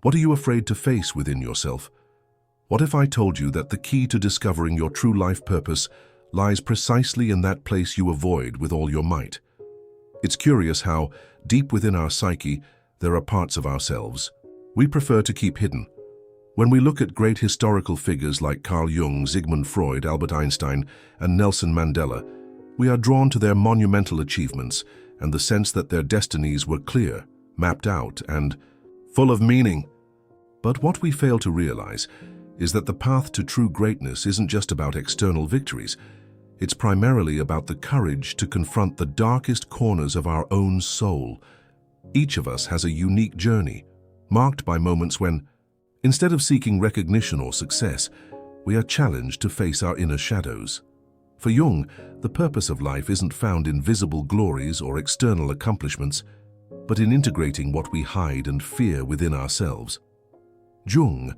What are you afraid to face within yourself? What if I told you that the key to discovering your true life purpose lies precisely in that place you avoid with all your might? It's curious how, deep within our psyche, there are parts of ourselves we prefer to keep hidden. When we look at great historical figures like Carl Jung, Sigmund Freud, Albert Einstein, and Nelson Mandela, we are drawn to their monumental achievements and the sense that their destinies were clear, mapped out, and full of meaning. But what we fail to realize is that the path to true greatness isn't just about external victories. It's primarily about the courage to confront the darkest corners of our own soul. Each of us has a unique journey, marked by moments when, instead of seeking recognition or success, we are challenged to face our inner shadows. For Jung, the purpose of life isn't found in visible glories or external accomplishments, but in integrating what we hide and fear within ourselves. Jung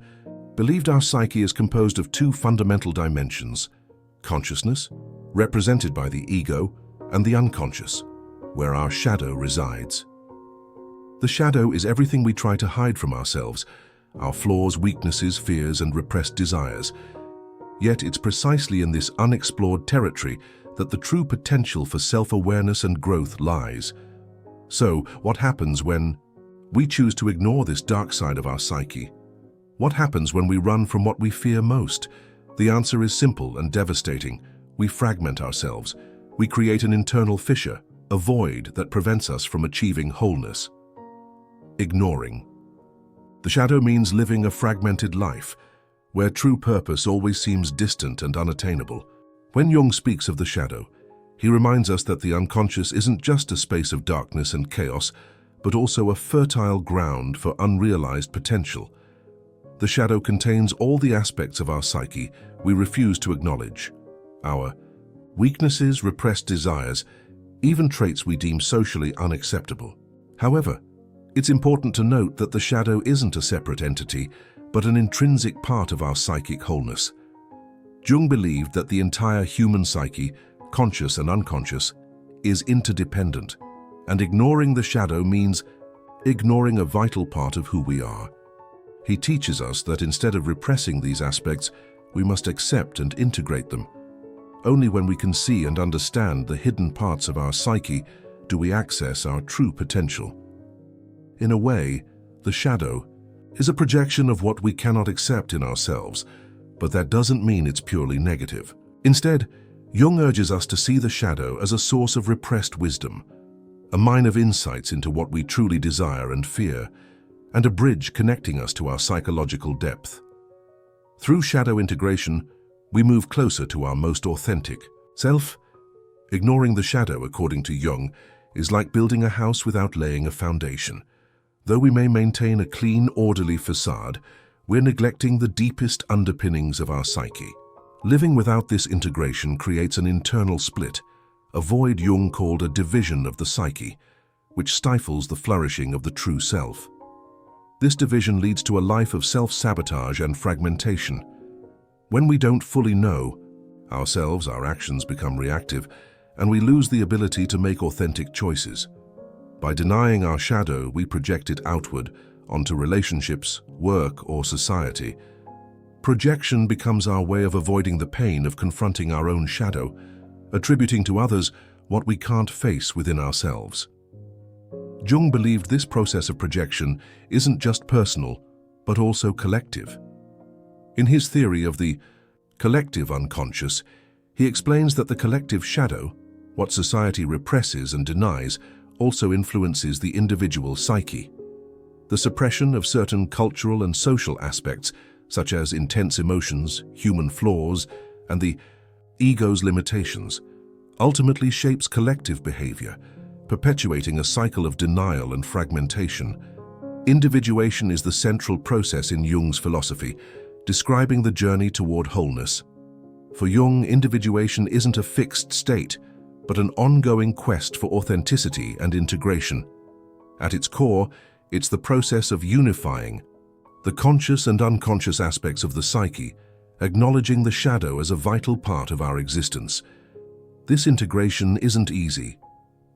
believed our psyche is composed of two fundamental dimensions: consciousness, represented by the ego, and the unconscious, where our shadow resides. The shadow is everything we try to hide from ourselves, our flaws, weaknesses, fears, and repressed desires. Yet it's precisely in this unexplored territory that the true potential for self-awareness and growth lies. So, what happens when we choose to ignore this dark side of our psyche? What happens when we run from what we fear most? The answer is simple and devastating. We fragment ourselves. We create an internal fissure, a void that prevents us from achieving wholeness. Ignoring. The shadow means living a fragmented life, where true purpose always seems distant and unattainable. When Jung speaks of the shadow, he reminds us that the unconscious isn't just a space of darkness and chaos, but also a fertile ground for unrealized potential. The shadow contains all the aspects of our psyche we refuse to acknowledge: our weaknesses, repressed desires, even traits we deem socially unacceptable. However, it's important to note that the shadow isn't a separate entity, but an intrinsic part of our psychic wholeness. Jung believed that the entire human psyche, conscious and unconscious, is interdependent, and ignoring the shadow means ignoring a vital part of who we are. He teaches us that instead of repressing these aspects, we must accept and integrate them. Only when we can see and understand the hidden parts of our psyche do we access our true potential. In a way, the shadow is a projection of what we cannot accept in ourselves, but that doesn't mean it's purely negative. Instead, Jung urges us to see the shadow as a source of repressed wisdom, a mine of insights into what we truly desire and fear, and a bridge connecting us to our psychological depth. Through shadow integration, we move closer to our most authentic self. Ignoring the shadow, according to Jung, is like building a house without laying a foundation. Though we may maintain a clean, orderly facade, we're neglecting the deepest underpinnings of our psyche. Living without this integration creates an internal split, a void Jung called a division of the psyche, which stifles the flourishing of the true self. This division leads to a life of self-sabotage and fragmentation. When we don't fully know ourselves, our actions become reactive, and we lose the ability to make authentic choices. By denying our shadow, we project it outward onto relationships, work, or society. Projection becomes our way of avoiding the pain of confronting our own shadow, attributing to others what we can't face within ourselves. Jung believed this process of projection isn't just personal, but also collective. In his theory of the collective unconscious, he explains that the collective shadow, what society represses and denies, also influences the individual psyche. The suppression of certain cultural and social aspects, such as intense emotions, human flaws, and the ego's limitations, ultimately shapes collective behavior, perpetuating a cycle of denial and fragmentation. Individuation is the central process in Jung's philosophy, describing the journey toward wholeness. For Jung, individuation isn't a fixed state, but an ongoing quest for authenticity and integration. At its core, it's the process of unifying the conscious and unconscious aspects of the psyche, acknowledging the shadow as a vital part of our existence. This integration isn't easy.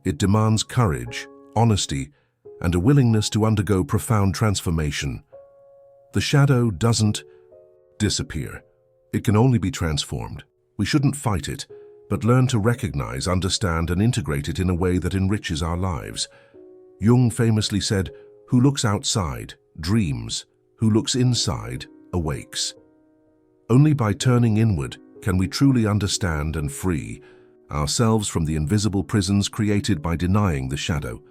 It demands courage, honesty, and a willingness to undergo profound transformation. The shadow doesn't disappear. It can only be transformed. We shouldn't fight it, but learn to recognize, understand, and integrate it in a way that enriches our lives. Jung famously said, "Who looks outside dreams, who looks inside awakes." Only by turning inward can we truly understand and free ourselves from the invisible prisons created by denying the shadow.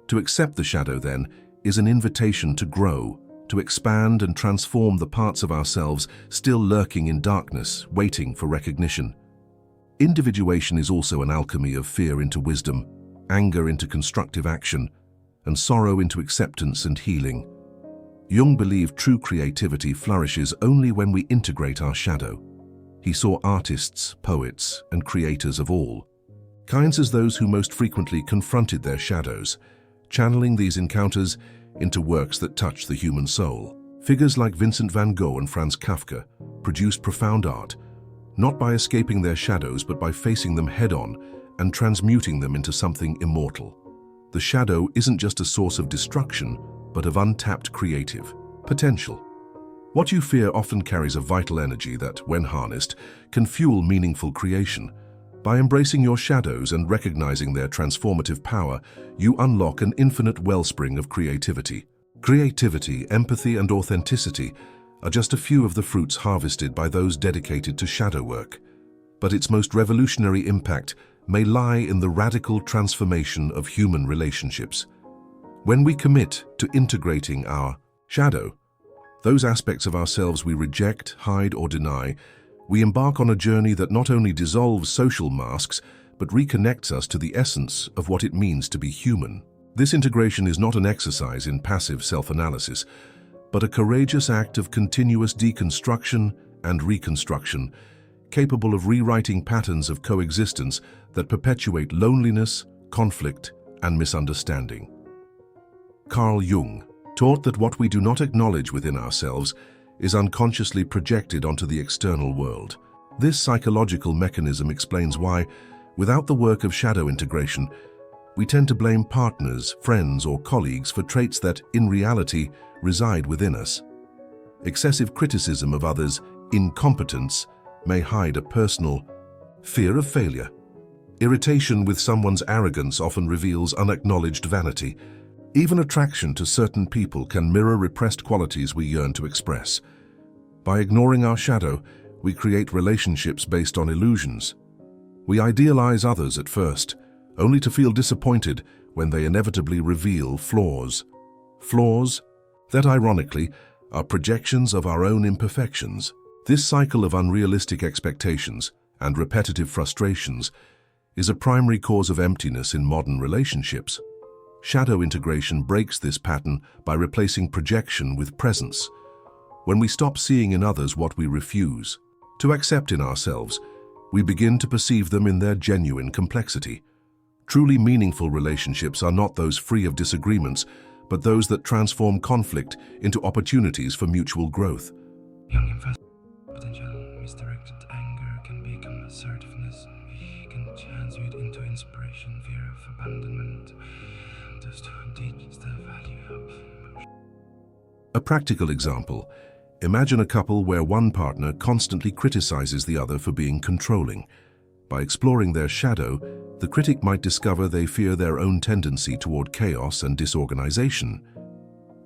To accept the shadow, then, is an invitation to grow, to expand and transform the parts of ourselves still lurking in darkness, waiting for recognition. Individuation is also an alchemy of fear into wisdom, anger into constructive action, and sorrow into acceptance and healing. Jung believed true creativity flourishes only when we integrate our shadow. He saw artists, poets, and creators of all kinds as those who most frequently confronted their shadows, channeling these encounters into works that touch the human soul. Figures like Vincent van Gogh and Franz Kafka produced profound art, not by escaping their shadows but by facing them head-on and transmuting them into something immortal. The shadow isn't just a source of destruction, but of untapped creative potential. What you fear often carries a vital energy that, when harnessed, can fuel meaningful creation. By embracing your shadows and recognizing their transformative power, you unlock an infinite wellspring of creativity. Creativity, empathy, and authenticity are just a few of the fruits harvested by those dedicated to shadow work. But its most revolutionary impact may lie in the radical transformation of human relationships. When we commit to integrating our shadow, those aspects of ourselves we reject, hide, or deny, we embark on a journey that not only dissolves social masks, but reconnects us to the essence of what it means to be human. This integration is not an exercise in passive self-analysis, but a courageous act of continuous deconstruction and reconstruction, capable of rewriting patterns of coexistence that perpetuate loneliness, conflict, and misunderstanding. Carl Jung taught that what we do not acknowledge within ourselves is unconsciously projected onto the external world. This psychological mechanism explains why, without the work of shadow integration, we tend to blame partners, friends, or colleagues for traits that, in reality, reside within us. Excessive criticism of others' incompetence may hide a personal fear of failure. Irritation with someone's arrogance often reveals unacknowledged vanity. Even attraction to certain people can mirror repressed qualities we yearn to express. By ignoring our shadow, we create relationships based on illusions. We idealize others at first, only to feel disappointed when they inevitably reveal flaws. Flaws that, ironically, are projections of our own imperfections. This cycle of unrealistic expectations and repetitive frustrations is a primary cause of emptiness in modern relationships. Shadow integration breaks this pattern by replacing projection with presence. When we stop seeing in others what we refuse to accept in ourselves, we begin to perceive them in their genuine complexity. Truly meaningful relationships are not those free of disagreements, but those that transform conflict into opportunities for mutual growth. Young investment potential misdirected anger can become assertiveness, can transmute into inspiration, fear of abandonment. Just teach the value of. A practical example: imagine a couple where one partner constantly criticizes the other for being controlling. By exploring their shadow, the critic might discover they fear their own tendency toward chaos and disorganization.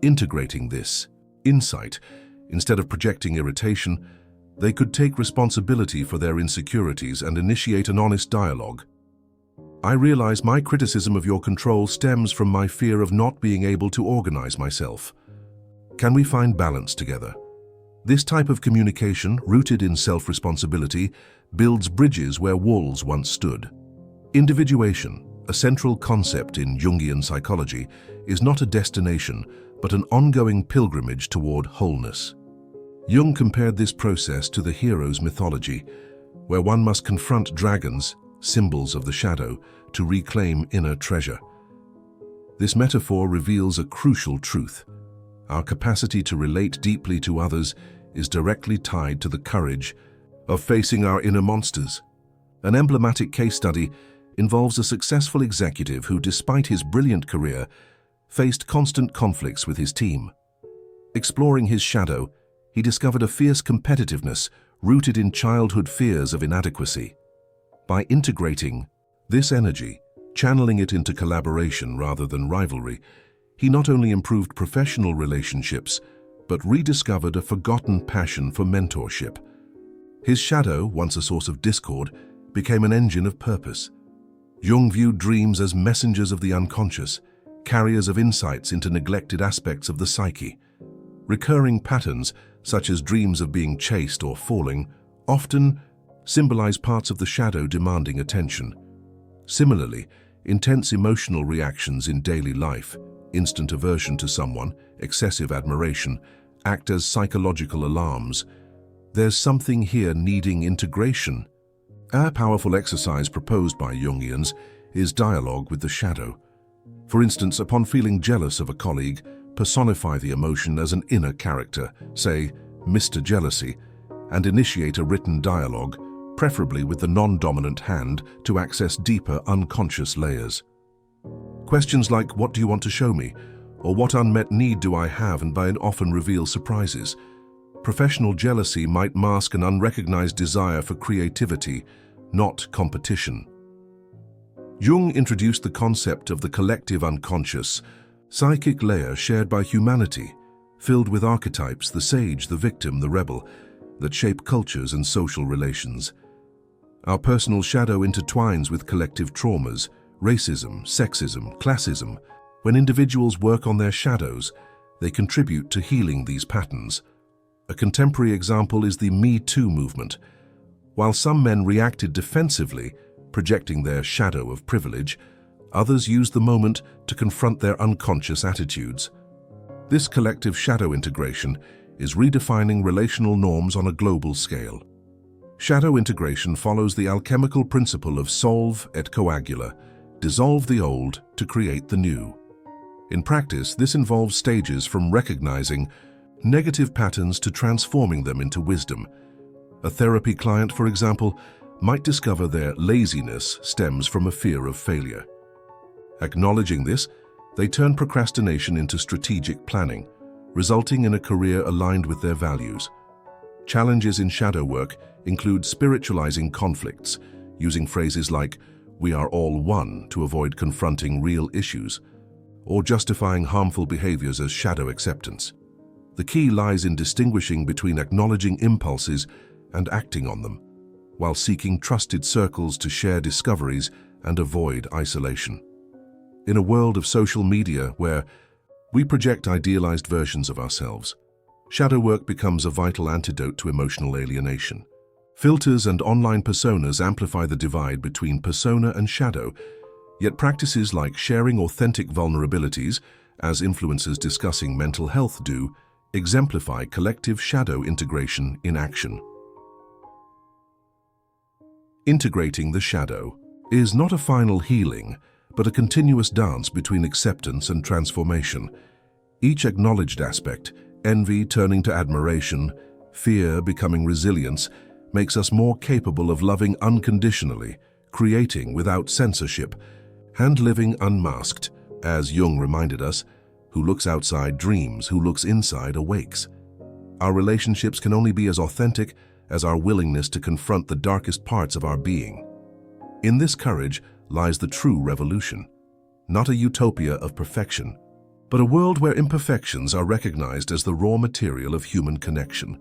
Integrating this insight, instead of projecting irritation, they could take responsibility for their insecurities and initiate an honest dialogue. "I realize my criticism of your control stems from my fear of not being able to organize myself. Can we find balance together?" This type of communication, rooted in self-responsibility, builds bridges where walls once stood. Individuation, a central concept in Jungian psychology, is not a destination, but an ongoing pilgrimage toward wholeness. Jung compared this process to the hero's mythology, where one must confront dragons, symbols of the shadow, to reclaim inner treasure. This metaphor reveals a crucial truth. Our capacity to relate deeply to others is directly tied to the courage of facing our inner monsters. An emblematic case study involves a successful executive who, despite his brilliant career, faced constant conflicts with his team. Exploring his shadow, he discovered a fierce competitiveness rooted in childhood fears of inadequacy. By integrating this energy, channeling it into collaboration rather than rivalry, he not only improved professional relationships, but rediscovered a forgotten passion for mentorship. His shadow, once a source of discord, became an engine of purpose. Jung viewed dreams as messengers of the unconscious, carriers of insights into neglected aspects of the psyche. Recurring patterns, such as dreams of being chased or falling, often symbolize parts of the shadow demanding attention. Similarly, intense emotional reactions in daily life, instant aversion to someone, excessive admiration, act as psychological alarms. There's something here needing integration. A powerful exercise proposed by Jungians is dialogue with the shadow. For instance, upon feeling jealous of a colleague, personify the emotion as an inner character, say, Mr. Jealousy, and initiate a written dialogue, preferably with the non-dominant hand, to access deeper unconscious layers. Questions like, what do you want to show me? Or what unmet need do I have, and by often reveal surprises. Professional jealousy might mask an unrecognized desire for creativity, not competition. Jung introduced the concept of the collective unconscious, psychic layer shared by humanity, filled with archetypes, the sage, the victim, the rebel, that shape cultures and social relations. Our personal shadow intertwines with collective traumas, racism, sexism, classism. When individuals work on their shadows, they contribute to healing these patterns. A contemporary example is the Me Too movement. While some men reacted defensively, projecting their shadow of privilege, others used the moment to confront their unconscious attitudes. This collective shadow integration is redefining relational norms on a global scale. Shadow integration follows the alchemical principle of solve et coagula, dissolve the old to create the new. In practice, this involves stages from recognizing negative patterns to transforming them into wisdom. A therapy client, for example, might discover their laziness stems from a fear of failure. Acknowledging this, they turn procrastination into strategic planning, resulting in a career aligned with their values. Challenges in shadow work include spiritualizing conflicts, using phrases like, "we are all one," to avoid confronting real issues, or justifying harmful behaviors as shadow acceptance. The key lies in distinguishing between acknowledging impulses and acting on them, while seeking trusted circles to share discoveries and avoid isolation. In a world of social media where we project idealized versions of ourselves, shadow work becomes a vital antidote to emotional alienation. Filters and online personas amplify the divide between persona and shadow, yet practices like sharing authentic vulnerabilities, as influencers discussing mental health do, exemplify collective shadow integration in action. Integrating the shadow is not a final healing, but a continuous dance between acceptance and transformation. Each acknowledged aspect, envy turning to admiration, fear becoming resilience, makes us more capable of loving unconditionally, creating without censorship, and living unmasked. As Jung reminded us, who looks outside dreams, who looks inside awakes. Our relationships can only be as authentic as our willingness to confront the darkest parts of our being. In this courage lies the true revolution, not a utopia of perfection, but a world where imperfections are recognized as the raw material of human connection.